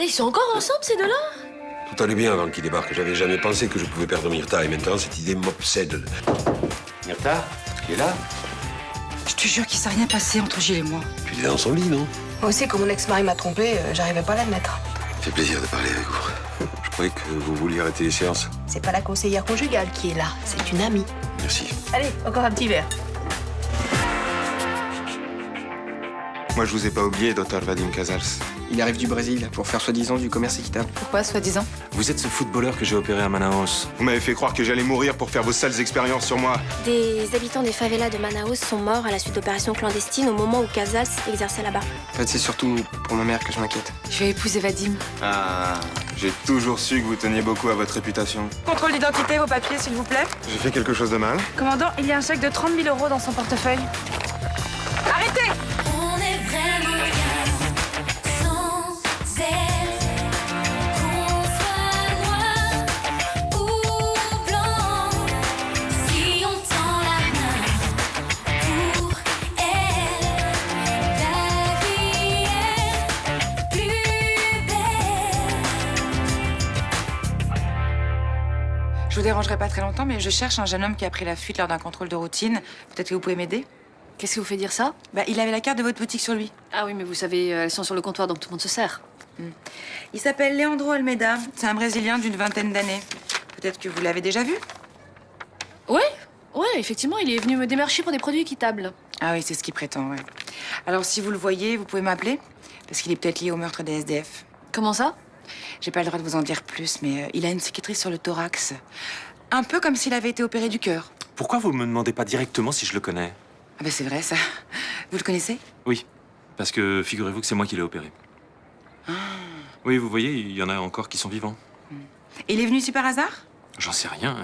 ils sont encore ensemble, ces deux-là? Tout allait bien avant qu'il débarque. J'avais jamais pensé que je pouvais perdre Myrtha. Et maintenant, cette idée m'obsède. Myrtha, qui est là? Je te jure qu'il s'est rien passé entre Gilles et moi. Tu étais dans son lit, non? Moi aussi, quand mon ex-mari m'a trompée, j'arrivais pas à l'admettre. Ça fait plaisir de parler avec vous. Je croyais que vous vouliez arrêter les séances. C'est pas la conseillère conjugale qui est là, c'est une amie. Merci. Allez, encore un petit verre. Moi, je vous ai pas oublié, Dr Vadim Casals. Il arrive du Brésil pour faire soi-disant du commerce équitable. Pourquoi, soi-disant? Vous êtes ce footballeur que j'ai opéré à Manaus. Vous m'avez fait croire que j'allais mourir pour faire vos sales expériences sur moi. Des habitants des favelas de Manaus sont morts à la suite d'opérations clandestines au moment où Casals exerçait là-bas. En fait, c'est surtout pour ma mère que je m'inquiète. Je vais épouser Vadim. Ah, j'ai toujours su que vous teniez beaucoup à votre réputation. Contrôle d'identité, vos papiers, s'il vous plaît. J'ai fait quelque chose de mal? Commandant, il y a un chèque de 30 000 € dans son portefeuille. Arrêtez! On est vraiment bien sans elle. Qu'on soit noir ou blanc, si on tend la main pour elle, la vie est plus belle. Je vous dérangerai pas très longtemps, mais je cherche un jeune homme qui a pris la fuite lors d'un contrôle de routine. Peut-être que vous pouvez m'aider? Qu'est-ce qui vous fait dire ça? Il avait la carte de votre boutique sur lui. Ah oui, mais vous savez, elles sont sur le comptoir, donc tout le monde se sert. Il s'appelle Leandro Almeida. C'est un Brésilien d'une vingtaine d'années. Peut-être que vous l'avez déjà vu? Ouais, effectivement, il est venu me démarcher pour des produits équitables. Ah oui, c'est ce qu'il prétend, ouais. Alors, si vous le voyez, vous pouvez m'appeler? Parce qu'il est peut-être lié au meurtre des SDF. Comment ça? J'ai pas le droit de vous en dire plus, mais il a une cicatrice sur le thorax. Un peu comme s'il avait été opéré du cœur. Pourquoi vous me demandez pas directement si je le connais? Ah ben c'est vrai, ça. Vous le connaissez? Oui, parce que figurez-vous que c'est moi qui l'ai opéré. Oui, vous voyez, il y en a encore qui sont vivants. Et il est venu ici par hasard? J'en sais rien.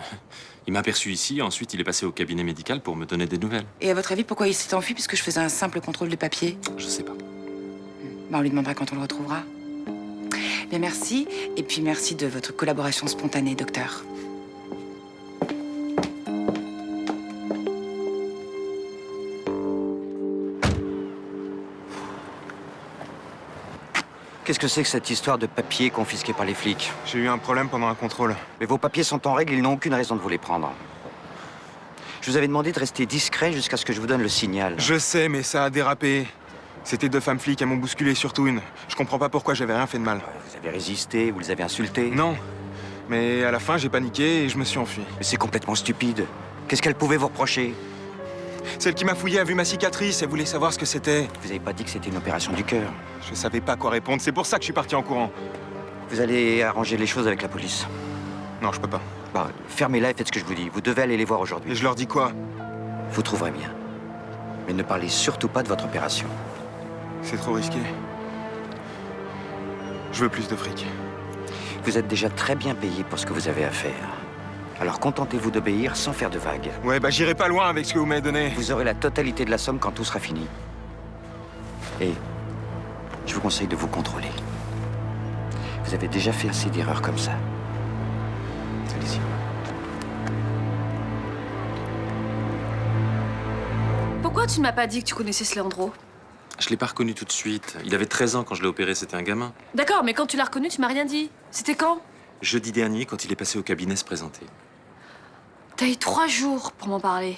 Il m'a aperçu ici, ensuite il est passé au cabinet médical pour me donner des nouvelles. Et à votre avis, pourquoi il s'est enfui puisque je faisais un simple contrôle de papier? Je sais pas. On lui demandera quand on le retrouvera. Bien, merci. Et puis merci de votre collaboration spontanée, docteur. Qu'est-ce que c'est que cette histoire de papiers confisqués par les flics? J'ai eu un problème pendant un contrôle. Mais vos papiers sont en règle, ils n'ont aucune raison de vous les prendre. Je vous avais demandé de rester discret jusqu'à ce que je vous donne le signal. Je sais, mais ça a dérapé. C'était 2 femmes flics, elles m'ont bousculé, surtout une. Je comprends pas pourquoi, j'avais rien fait de mal. Vous avez résisté, vous les avez insultés. Non. Mais à la fin, j'ai paniqué et je me suis enfui. Mais c'est complètement stupide. Qu'est-ce qu'elle pouvait vous reprocher? Celle qui m'a fouillé a vu ma cicatrice, elle voulait savoir ce que c'était. Vous avez pas dit que c'était une opération du cœur. Je savais pas quoi répondre, c'est pour ça que je suis parti en courant. Vous allez arranger les choses avec la police. Non, je peux pas. Fermez-la et faites ce que je vous dis. Vous devez aller les voir aujourd'hui. Et je leur dis quoi? Vous trouverez bien. Mais ne parlez surtout pas de votre opération. C'est trop risqué. Je veux plus de fric. Vous êtes déjà très bien payé pour ce que vous avez à faire. Alors contentez-vous d'obéir sans faire de vagues. Ouais, j'irai pas loin avec ce que vous m'avez donné. Vous aurez la totalité de la somme quand tout sera fini. Et je vous conseille de vous contrôler. Vous avez déjà fait assez d'erreurs comme ça. Allez-y. Pourquoi tu ne m'as pas dit que tu connaissais ce Leandro? Je l'ai pas reconnu tout de suite. Il avait 13 ans quand je l'ai opéré, c'était un gamin. D'accord, mais quand tu l'as reconnu, tu m'as rien dit. C'était quand? Jeudi dernier, quand il est passé au cabinet se présenter. T'as eu 3 jours pour m'en parler.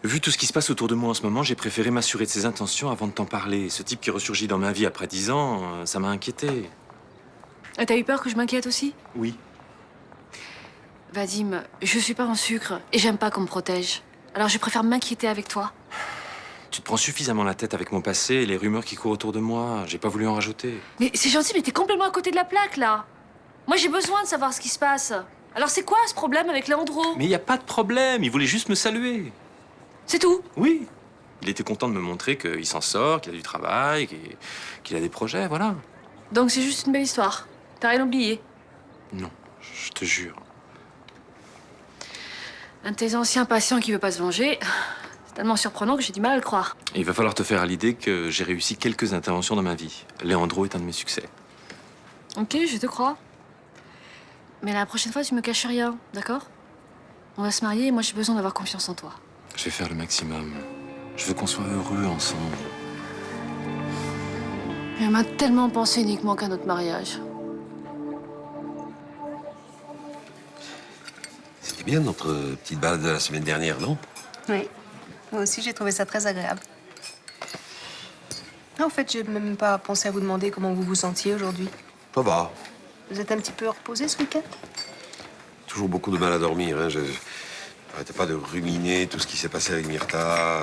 Vu tout ce qui se passe autour de moi en ce moment, j'ai préféré m'assurer de ses intentions avant de t'en parler. Ce type qui ressurgit dans ma vie après 10 ans, ça m'a inquiété. Et t'as eu peur que je m'inquiète aussi? Oui. Vadim, je suis pas en sucre et j'aime pas qu'on me protège. Alors je préfère m'inquiéter avec toi. Tu te prends suffisamment la tête avec mon passé et les rumeurs qui courent autour de moi. J'ai pas voulu en rajouter. Mais c'est gentil, mais t'es complètement à côté de la plaque, là. Moi, j'ai besoin de savoir ce qui se passe. Alors c'est quoi ce problème avec Leandro? Mais il y a pas de problème, il voulait juste me saluer. C'est tout? Oui. Il était content de me montrer qu'il s'en sort, qu'il a du travail, qu'il a des projets, voilà. Donc c'est juste une belle histoire. T'as rien oublié? Non, je te jure. Un de tes anciens patients qui veut pas se venger, c'est tellement surprenant que j'ai du mal à le croire. Et il va falloir te faire à l'idée que j'ai réussi quelques interventions dans ma vie. Leandro est un de mes succès. Ok, je te crois. Mais la prochaine fois, tu me caches rien, d'accord? On va se marier et moi, j'ai besoin d'avoir confiance en toi. Je vais faire le maximum. Je veux qu'on soit heureux ensemble. Elle m'a tellement pensé uniquement qu'à notre mariage. C'était bien notre petite balade de la semaine dernière, non? Oui. Moi aussi, j'ai trouvé ça très agréable. Ah, en fait, j'ai même pas pensé à vous demander comment vous vous sentiez aujourd'hui. Ça va. Vous êtes un petit peu reposé ce week-end? Toujours beaucoup de mal à dormir. Hein. Je n'arrêtais pas de ruminer tout ce qui s'est passé avec Myrta.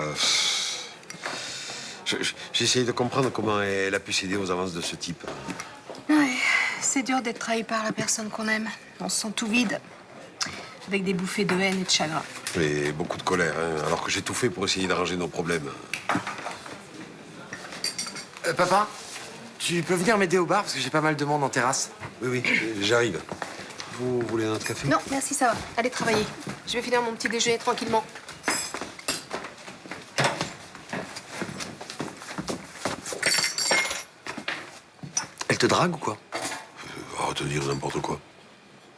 J'essayais de comprendre comment elle a pu céder aux avances de ce type. Ouais, c'est dur d'être trahi par la personne qu'on aime. On se sent tout vide, avec des bouffées de haine et de chagrin. Et beaucoup de colère, hein, alors que j'ai tout fait pour essayer d'arranger nos problèmes. Papa, tu peux venir m'aider au bar parce que j'ai pas mal de monde en terrasse. Oui, j'arrive. Vous voulez un autre café? Non, merci, ça va. Allez travailler. Je vais finir mon petit déjeuner tranquillement. Elle te drague ou quoi? Oh, te dire n'importe quoi.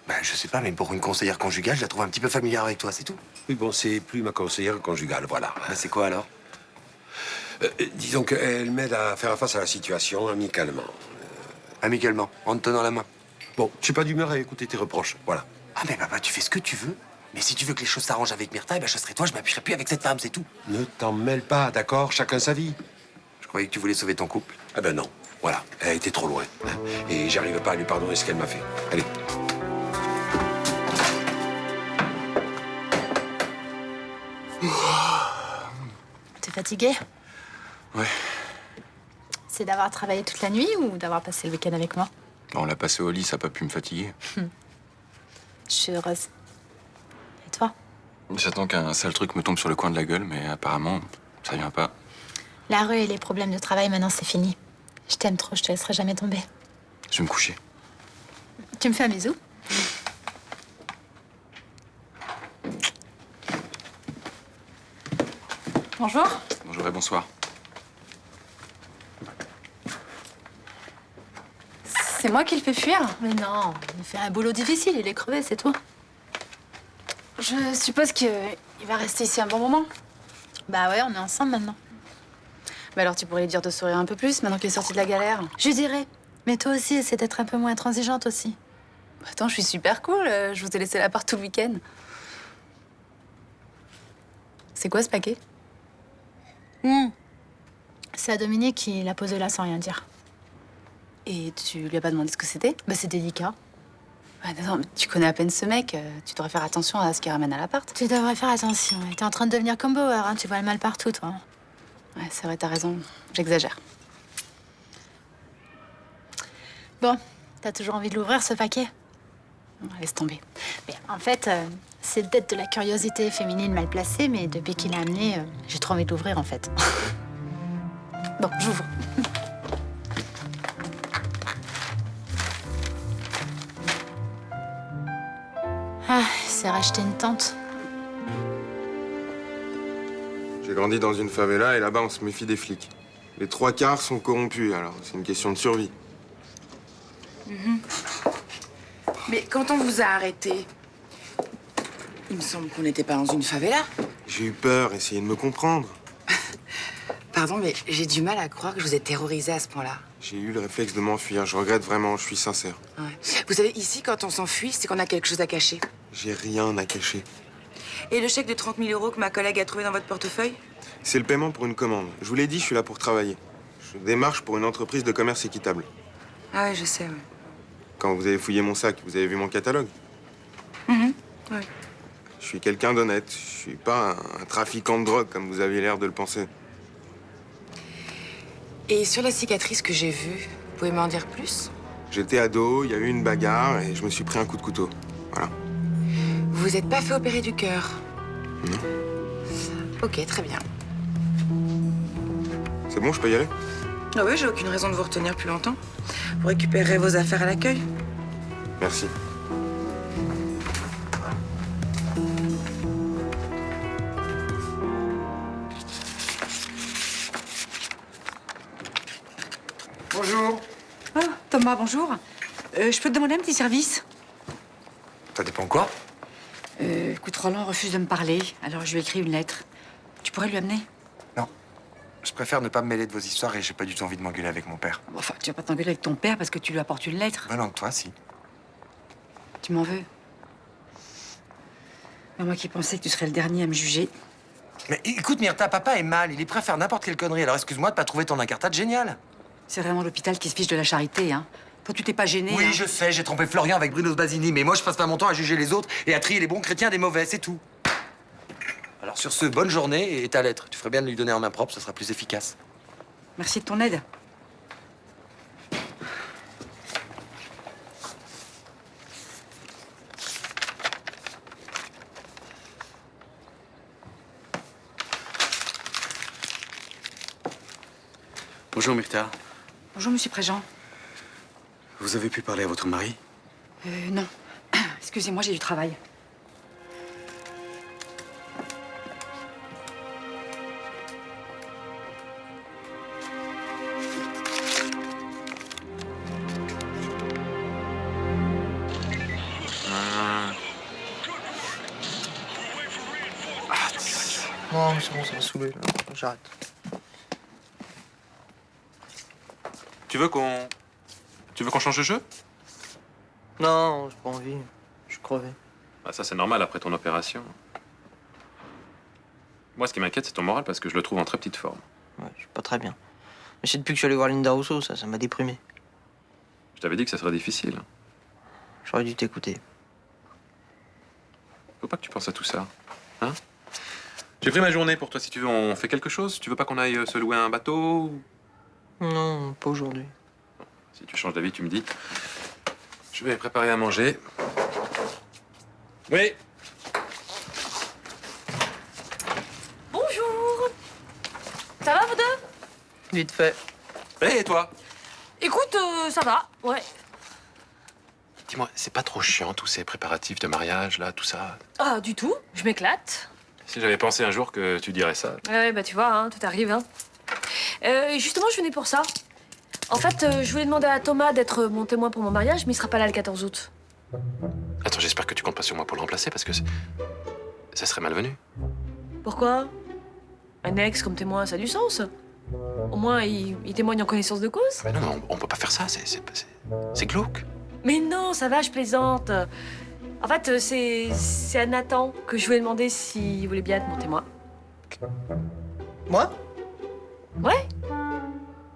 Ben, je sais pas, mais pour une conseillère conjugale, je la trouve un petit peu familière avec toi, c'est tout. Oui, bon, c'est plus ma conseillère conjugale, voilà. Ben, c'est quoi alors? Disons qu'elle m'aide à faire face à la situation amicalement. Amicalement, en te tenant la main. Bon, je suis pas d'humeur à écouter tes reproches, voilà. Ah mais papa, tu fais ce que tu veux. Mais si tu veux que les choses s'arrangent avec Myrta, eh ben, je serai toi, je m'appuierai plus avec cette femme, c'est tout. Ne t'en mêle pas, d'accord? Chacun sa vie. Je croyais que tu voulais sauver ton couple. Ah ben non, voilà, elle a été trop loin. Hein. Et j'arrive pas à lui pardonner ce qu'elle m'a fait. Allez. T'es fatigué? Ouais. C'est d'avoir travaillé toute la nuit ou d'avoir passé le week-end avec moi? On l'a passé au lit, ça n'a pas pu me fatiguer. Je suis heureuse. Et toi? J'attends qu'un sale truc me tombe sur le coin de la gueule, mais apparemment, ça vient pas. La rue et les problèmes de travail, maintenant, c'est fini. Je t'aime trop, je te laisserai jamais tomber. Je vais me coucher. Tu me fais un bisou? Bonjour. Bonjour et bonsoir. C'est moi qui le fais fuir? Mais non, il fait un boulot difficile, il est crevé, c'est tout. Je suppose qu'il va rester ici un bon moment. Bah ouais, on est ensemble maintenant. Bah alors tu pourrais lui dire de sourire un peu plus maintenant qu'il est sorti de la galère. Je dirais. Mais toi aussi, essaie d'être un peu moins intransigeante aussi. Attends, je suis super cool. Je vous ai laissé l'appart tout le week-end. C'est quoi ce paquet? C'est à Dominique qui l'a posé là sans rien dire. Et tu lui as pas demandé ce que c'était? Bah c'est délicat. Bah, non, mais tu connais à peine ce mec. Tu devrais faire attention à ce qu'il ramène à l'appart. Tu devrais faire attention. T'es en train de devenir comme Bauer, hein. Tu vois le mal partout, toi. Ouais, c'est vrai, t'as raison. J'exagère. Bon, t'as toujours envie de l'ouvrir, ce paquet? Laisse tomber. Mais en fait, c'est peut-être de la curiosité féminine mal placée, mais depuis qu'il l'a amené, j'ai trop envie de l'ouvrir, en fait. Bon, j'ouvre. Ah, il s'est racheté une tente. J'ai grandi dans une favela et là-bas, on se méfie des flics. Les 3/4 sont corrompus, alors c'est une question de survie. Mais quand on vous a arrêté, il me semble qu'on n'était pas dans une favela. J'ai eu peur, essayez de me comprendre. Pardon, mais j'ai du mal à croire que je vous ai terrorisé à ce point-là. J'ai eu le réflexe de m'enfuir, je regrette vraiment, je suis sincère. Ouais. Vous savez, ici, quand on s'enfuit, c'est qu'on a quelque chose à cacher. J'ai rien à cacher. Et le chèque de 30 000 € que ma collègue a trouvé dans votre portefeuille? C'est le paiement pour une commande. Je vous l'ai dit, je suis là pour travailler. Je démarche pour une entreprise de commerce équitable. Ah ouais, je sais, ouais. Quand vous avez fouillé mon sac, vous avez vu mon catalogue? Ouais. Je suis quelqu'un d'honnête. Je suis pas un trafiquant de drogue, comme vous aviez l'air de le penser. Et sur la cicatrice que j'ai vue, vous pouvez m'en dire plus? J'étais ado, il y a eu une bagarre et je me suis pris un coup de couteau. Voilà. Vous vous êtes pas fait opérer du cœur? Non. Ok, très bien. C'est bon, je peux y aller? Ah oui, j'ai aucune raison de vous retenir plus longtemps. Vous récupérerez vos affaires à l'accueil. Merci. Bonjour. Ah, Thomas, bonjour. Je peux te demander un petit service? Ça dépend quoi? Écoute, Roland refuse de me parler, alors je lui ai écrit une lettre. Tu pourrais lui amener? Non. Je préfère ne pas me mêler de vos histoires et j'ai pas du tout envie de m'engueuler avec mon père. Enfin, tu vas pas t'engueuler avec ton père parce que tu lui apportes une lettre. Ben non, toi, si. Tu m'en veux? Mais moi qui pensais que tu serais le dernier à me juger. Mais écoute, Myrtha, papa est mal. Il est prêt à faire n'importe quelle connerie. Alors excuse-moi de pas trouver ton incartade génial. C'est vraiment l'hôpital qui se fiche de la charité, hein. Toi, tu t'es pas gêné. Oui, hein. je sais, j'ai trompé Florian avec Bruno Basini, mais moi, je passe pas mon temps à juger les autres et à trier les bons chrétiens des mauvais, c'est tout. Alors sur ce, bonne journée et ta lettre. Tu ferais bien de lui donner en main propre, ce sera plus efficace. Merci de ton aide. Bonjour Myrtha. Bonjour, monsieur Préjean. Vous avez pu parler à votre mari? Non. Excusez-moi, j'ai du travail. Non, mais c'est bon, ça m'a saoulé, là. J'arrête. Tu veux qu'on change de jeu? Non, j'ai pas envie. Je suis crevé. Bah ça c'est normal après ton opération. Moi ce qui m'inquiète c'est ton moral parce que je le trouve en très petite forme. Ouais, je suis pas très bien. Mais c'est depuis que je suis allé voir Linda Rousseau, ça m'a déprimé. Je t'avais dit que ça serait difficile. J'aurais dû t'écouter. Faut pas que tu penses à tout ça. Hein? J'ai pris ma journée pour toi si tu veux. On fait quelque chose? Tu veux pas qu'on aille se louer un bateau? Non, pas aujourd'hui. Si tu changes d'avis, tu me dis. Je vais préparer à manger. Oui. Bonjour. Ça va, vous deux? Vite fait. Et toi? Écoute, ça va, ouais. Dis-moi, c'est pas trop chiant tous ces préparatifs de mariage, là, tout ça? Ah, du tout. Je m'éclate. Si j'avais pensé un jour que tu dirais ça. Ouais, bah tu vois, hein, tout arrive, hein. Justement, je venais pour ça. En fait, je voulais demander à Thomas d'être mon témoin pour mon mariage, mais il sera pas là le 14 août. Attends, j'espère que tu comptes pas sur moi pour le remplacer parce que ça serait malvenu. Pourquoi? Un ex comme témoin, ça a du sens. Au moins, il témoigne en connaissance de cause. Mais non, on peut pas faire ça, c'est glauque. Mais non, ça va, je plaisante. En fait, c'est à Nathan que je voulais demander s'il voulait bien être mon témoin. Moi? Ouais?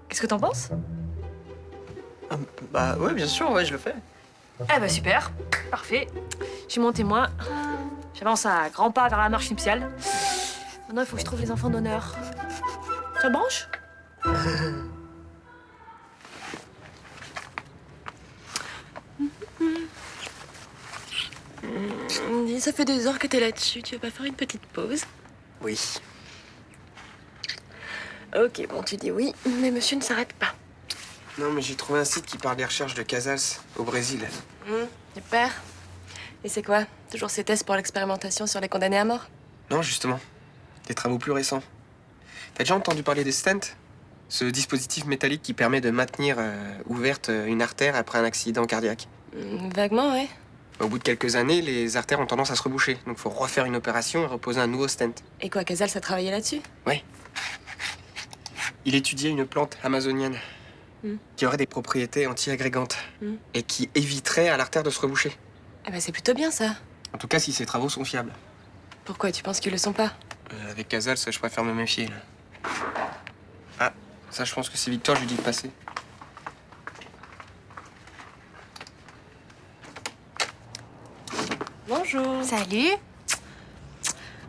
Qu'est-ce que t'en penses? Bah ouais, bien sûr, ouais, je le fais. Eh bah super, parfait. J'ai mon témoin. J'avance à grands pas vers la marche nuptiale. Maintenant, il faut que je trouve les enfants d'honneur. Ça te branche? Dis, ça fait 2 heures que t'es là-dessus. Tu veux pas faire une petite pause? Oui. Ok, bon, tu dis oui, mais monsieur ne s'arrête pas. Non, mais j'ai trouvé un site qui parle des recherches de Casals, au Brésil. Super. Et c'est quoi? Toujours ces tests pour l'expérimentation sur les condamnés à mort? Non, justement. Des travaux plus récents. T'as déjà entendu parler des stents? Ce dispositif métallique qui permet de maintenir ouverte une artère après un accident cardiaque. Vaguement, ouais. Au bout de quelques années, les artères ont tendance à se reboucher. Donc faut refaire une opération et reposer un nouveau stent. Et quoi, Casals a travaillé là-dessus? Oui. Il étudiait une plante amazonienne qui aurait des propriétés anti-agrégantes et qui éviterait à l'artère de se reboucher. Eh ben, c'est plutôt bien, ça. En tout cas, si ces travaux sont fiables. Pourquoi? Tu penses qu'ils le sont pas? Avec Casals, je préfère me méfier. Là. Ah, ça, je pense que c'est Victor, je lui dis de passer. Bonjour. Salut.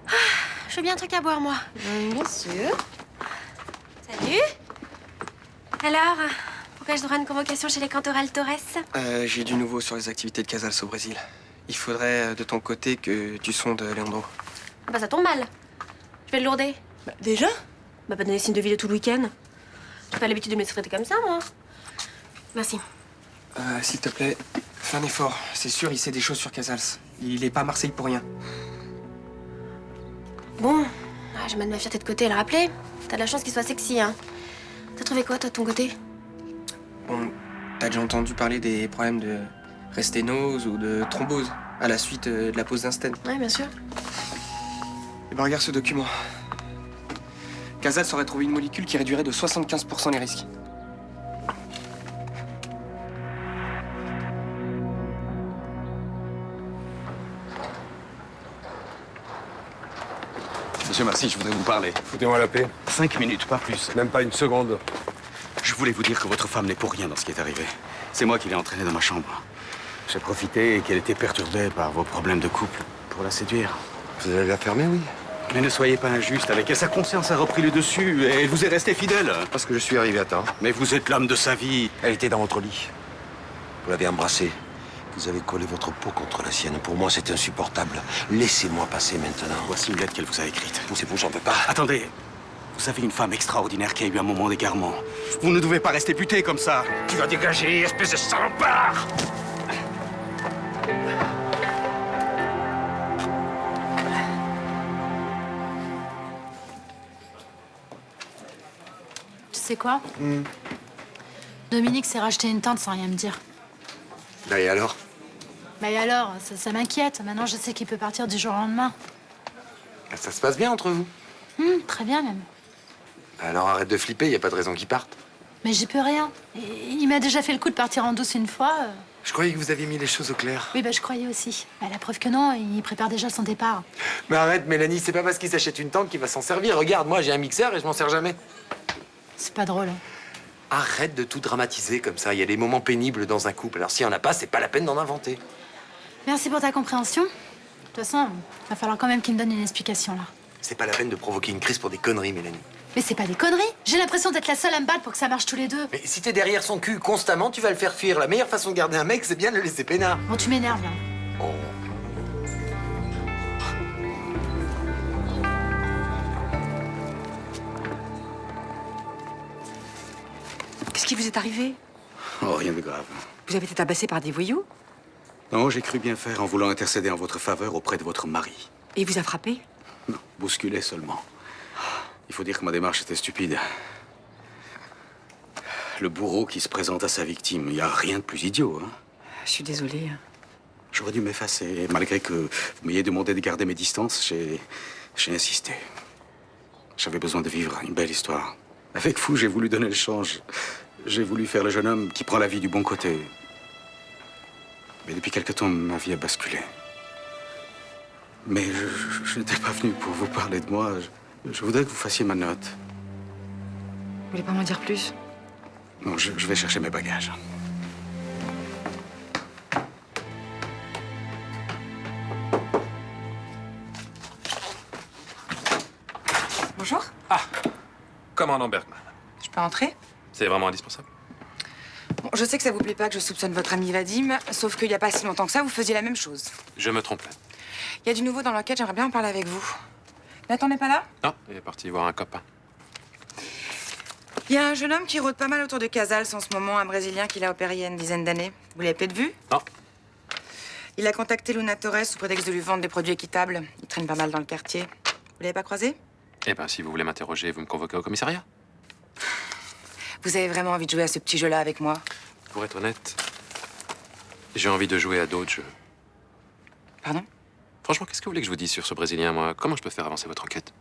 Ah, je veux bien un truc à boire, moi. Bien sûr. Salut. Alors, pourquoi je devrais une convocation chez les Cantoral Torres? J'ai du nouveau sur les activités de Casals au Brésil. Il faudrait, de ton côté, que tu sondes Leandro. Bah, ça tombe mal. Je vais le lourder. Bah, déjà? Bah, pas donner signe de vie de tout le week-end. J'ai pas l'habitude de m'extraiter comme ça, moi. Merci. S'il te plaît, fais un effort. C'est sûr, il sait des choses sur Casals. Il est pas à Marseille pour rien. Bon, je vais mettre ma fierté de côté et le rappeler. T'as de la chance qu'il soit sexy, hein. T'as trouvé quoi, toi, de ton côté? Bon, t'as déjà entendu parler des problèmes de resténose ou de thrombose à la suite de la pose d'un stent? Ouais, bien sûr. Eh ben, regarde ce document. Casals aurait trouvé une molécule qui réduirait de 75% les risques. Monsieur Marcy, je voudrais vous parler. Foutez-moi la paix. 5 minutes, pas plus. Même pas une seconde. Je voulais vous dire que votre femme n'est pour rien dans ce qui est arrivé. C'est moi qui l'ai entraînée dans ma chambre. J'ai profité qu'elle était perturbée par vos problèmes de couple pour la séduire. Vous allez la fermer, oui? Mais ne soyez pas injuste avec elle. Sa conscience a repris le dessus et elle vous est restée fidèle. Parce que je suis arrivé à temps. Mais vous êtes l'homme de sa vie. Elle était dans votre lit. Vous l'avez embrassée. Vous avez collé votre peau contre la sienne. Pour moi, c'est insupportable. Laissez-moi passer maintenant. Voici une lettre qu'elle vous a écrite. C'est vous, j'en veux pas. Attendez. Vous avez une femme extraordinaire qui a eu un moment d'égarement. Vous ne devez pas rester buté comme ça. Tu vas dégager, espèce de salopard! Tu sais quoi? Dominique s'est racheté une tente sans rien me dire. Bah et alors? Bah et alors, ça m'inquiète. Maintenant, je sais qu'il peut partir du jour au lendemain. Ça se passe bien entre vous? Très bien, même. Alors arrête de flipper, y a pas de raison qu'il parte. Mais j'y peux rien. Et il m'a déjà fait le coup de partir en douce une fois. Je croyais que vous aviez mis les choses au clair. Oui, bah je croyais aussi. Bah, la preuve que non, il prépare déjà son départ. Mais arrête, Mélanie, c'est pas parce qu'il s'achète une tente qu'il va s'en servir. Regarde, moi j'ai un mixeur et je m'en sers jamais. C'est pas drôle. Arrête de tout dramatiser comme ça. Il y a des moments pénibles dans un couple. Alors s'il y en a pas, c'est pas la peine d'en inventer. Merci pour ta compréhension. De toute façon, va falloir quand même qu'il me donne une explication, là. C'est pas la peine de provoquer une crise pour des conneries, Mélanie. Mais c'est pas des conneries. J'ai l'impression d'être la seule à me battre pour que ça marche tous les deux. Mais si t'es derrière son cul constamment, tu vas le faire fuir. La meilleure façon de garder un mec, c'est bien de le laisser peinard. Bon, tu m'énerves, là. Oh. Qu'est-ce qui vous est arrivé? Oh, rien de grave. Vous avez été tabassé par des voyous? Non, j'ai cru bien faire en voulant intercéder en votre faveur auprès de votre mari. Et il vous a frappé? Non, bousculé seulement. Il faut dire que ma démarche était stupide. Le bourreau qui se présente à sa victime, il n'y a rien de plus idiot, hein. Je suis désolée. J'aurais dû m'effacer. Malgré que vous m'ayez demandé de garder mes distances, j'ai insisté. J'avais besoin de vivre une belle histoire. Avec vous, j'ai voulu donner le change. J'ai voulu faire le jeune homme qui prend la vie du bon côté. Mais depuis quelque temps, ma vie a basculé. Mais je n'étais pas venu pour vous parler de moi. Je voudrais que vous fassiez ma note. Vous voulez pas m'en dire plus? Non, je vais chercher mes bagages. Bonjour. Commandant Bergman. Je peux entrer? C'est vraiment indispensable. Bon, je sais que ça vous plaît pas que je soupçonne votre ami Vadim, sauf qu'il y a pas si longtemps que ça, vous faisiez la même chose. Je me trompe là. Il y a du nouveau dans l'enquête, j'aimerais bien en parler avec vous. Nathan n'est pas là? Non, il est parti voir un copain. Il y a un jeune homme qui rôde pas mal autour de Casals en ce moment, un Brésilien qu'il a opéré il y a une dizaine d'années. Vous l'avez peut-être vu? Non. Il a contacté Luna Torres sous prétexte de lui vendre des produits équitables. Il traîne pas mal dans le quartier. Vous l'avez pas croisé? Eh ben, si vous voulez m'interroger, vous me convoquez au commissariat. Vous avez vraiment envie de jouer à ce petit jeu-là avec moi? Pour être honnête, j'ai envie de jouer à d'autres jeux. Pardon? Franchement, qu'est-ce que vous voulez que je vous dise sur ce Brésilien, moi? Comment je peux faire avancer votre enquête?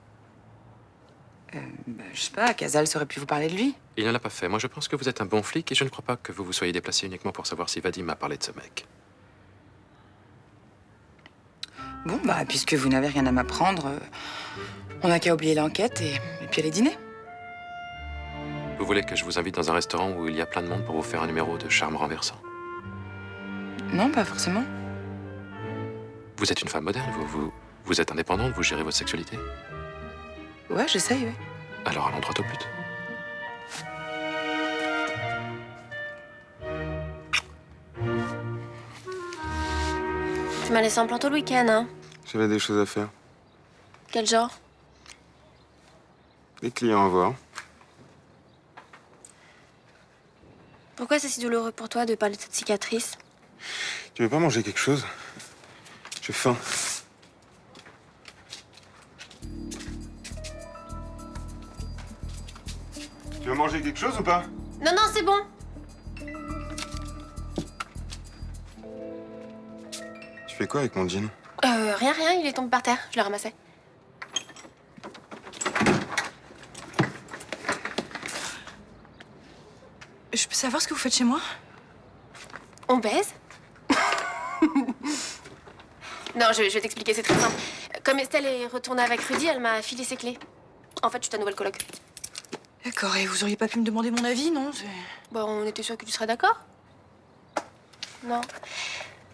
Je sais pas, Casals aurait pu vous parler de lui. Il ne l'a pas fait. Moi, je pense que vous êtes un bon flic et je ne crois pas que vous vous soyez déplacé uniquement pour savoir si Vadim m'a parlé de ce mec. Bon, bah, puisque vous n'avez rien à m'apprendre, on n'a qu'à oublier l'enquête et puis aller dîner. Vous voulez que je vous invite dans un restaurant où il y a plein de monde pour vous faire un numéro de charme renversant? Non, pas forcément. Vous êtes une femme moderne, vous êtes indépendante, vous gérez votre sexualité. Ouais, j'essaye, ouais. Alors allons droit au but. Tu m'as laissé en plan tout le week-end, hein? J'avais des choses à faire. Quel genre? Des clients à voir. Pourquoi c'est si douloureux pour toi de parler de cette cicatrice? Tu veux pas manger quelque chose? J'ai faim. Tu veux manger quelque chose ou pas? Non, non, c'est bon. Tu fais quoi avec mon jean? Rien, il est tombé par terre. Je le ramassais. Je peux savoir ce que vous faites chez moi? On baise? Non, je vais t'expliquer, c'est très simple. Comme Estelle est retournée avec Rudy, elle m'a filé ses clés. En fait, je suis ta nouvelle coloc. D'accord, et vous auriez pas pu me demander mon avis, non? Bon, on était sûr que tu serais d'accord. Non.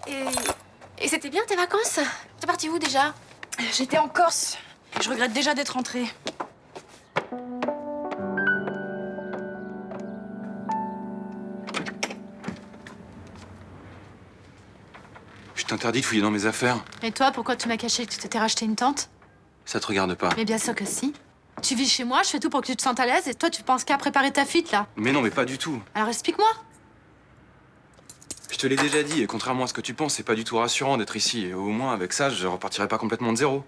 Et c'était bien tes vacances? T'es parti où déjà? J'étais en Corse. Et je regrette déjà d'être rentrée. Je t'interdis de fouiller dans mes affaires. Et toi, pourquoi tu m'as caché que tu t'étais racheté une tente? Ça te regarde pas. Mais bien sûr que si. Tu vis chez moi, je fais tout pour que tu te sentes à l'aise, et toi, tu penses qu'à préparer ta fuite, là. Mais non, mais pas du tout. Alors explique-moi. Je te l'ai déjà dit, et contrairement à ce que tu penses, c'est pas du tout rassurant d'être ici. Et au moins, avec ça, je repartirai pas complètement de zéro.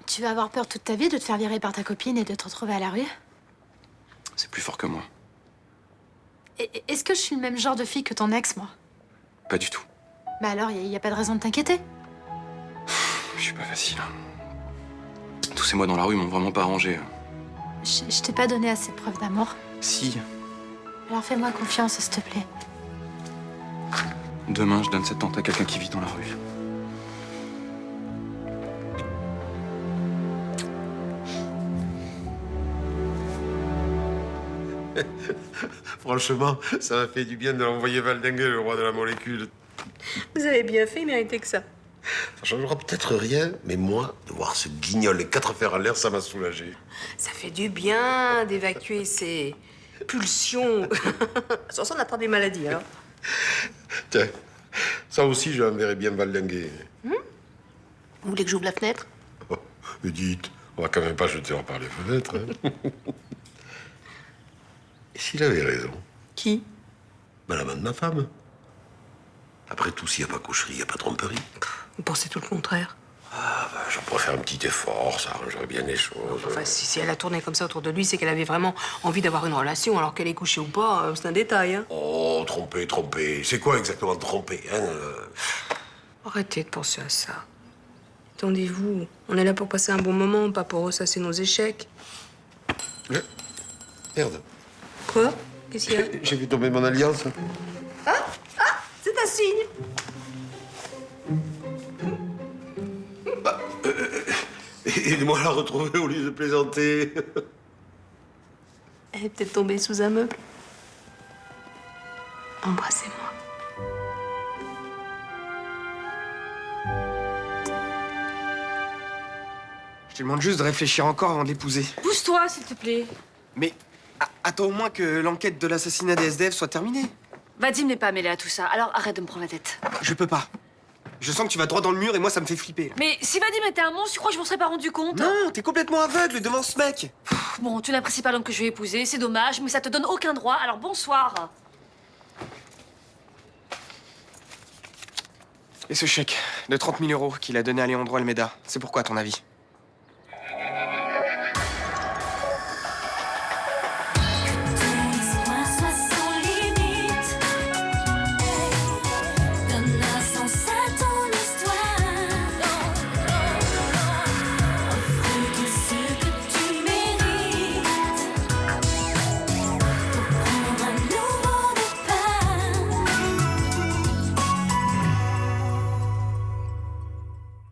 Tu vas avoir peur toute ta vie de te faire virer par ta copine et de te retrouver à la rue? C'est plus fort que moi. Est-ce que je suis le même genre de fille que ton ex, moi? Pas du tout. Bah alors, il y a pas de raison de t'inquiéter. Je suis pas facile. Tous ces mois dans la rue m'ont vraiment pas arrangé. Je t'ai pas donné assez de preuves d'amour. Si, Alors fais-moi confiance, s'il te plaît. demain, je donne cette tente à quelqu'un qui vit dans la rue. Franchement, ça m'a fait du bien de l'envoyer valdinguer, le roi de la molécule. Vous avez bien fait, il méritait que ça. Ça changera peut-être rien, mais moi, de voir ce guignol, les 4 fers à l'air, ça m'a soulagé. Ça fait du bien d'évacuer ces pulsions. Sans ça, on attrape des maladies, alors. Tiens, ça aussi, je l'enverrai bien valdinguer. Vous voulez que j'ouvre la fenêtre? Oh, Edith, on va quand même pas jeter par les fenêtres. Hein. Et s'il avait raison? Qui? Ben, l'amant de ma femme. Après tout, s'il n'y a pas coucherie, il n'y a pas tromperie. Vous pensez tout le contraire? Ah, ben, j'en pourrais faire un petit effort, ça arrangerait bien les choses. Enfin, si elle a tourné comme ça autour de lui, c'est qu'elle avait vraiment envie d'avoir une relation, alors qu'elle est couchée ou pas, c'est un détail, hein. Oh, tromper. C'est quoi exactement tromper, hein? Arrêtez de penser à ça. Attendez-vous, on est là pour passer un bon moment, pas pour ressasser nos échecs. Merde. Quoi? Qu'est-ce qu'il y a? J'ai vu tomber mon alliance. C'est un signe. Aide-moi à la retrouver au lieu de plaisanter. Elle est peut-être tombée sous un meuble. Embrassez-moi. Je te demande juste de réfléchir encore avant de l'épouser. Pousse-toi, s'il te plaît. Mais attends au moins que l'enquête de l'assassinat des SDF soit terminée. Vadim n'est pas mêlé à tout ça, alors arrête de me prendre la tête. Je peux pas. Je sens que tu vas droit dans le mur et moi ça me fait flipper. Là. Mais si Vadim était un monstre, tu crois que je m'en serais pas rendu compte? Non, t'es complètement aveugle devant ce mec. Bon, tu n'apprécies pas l'homme que je vais épouser, c'est dommage, mais ça te donne aucun droit, alors bonsoir. Et ce chèque de 30 000 € qu'il a donné à Leandro Almeida, c'est pourquoi à ton avis?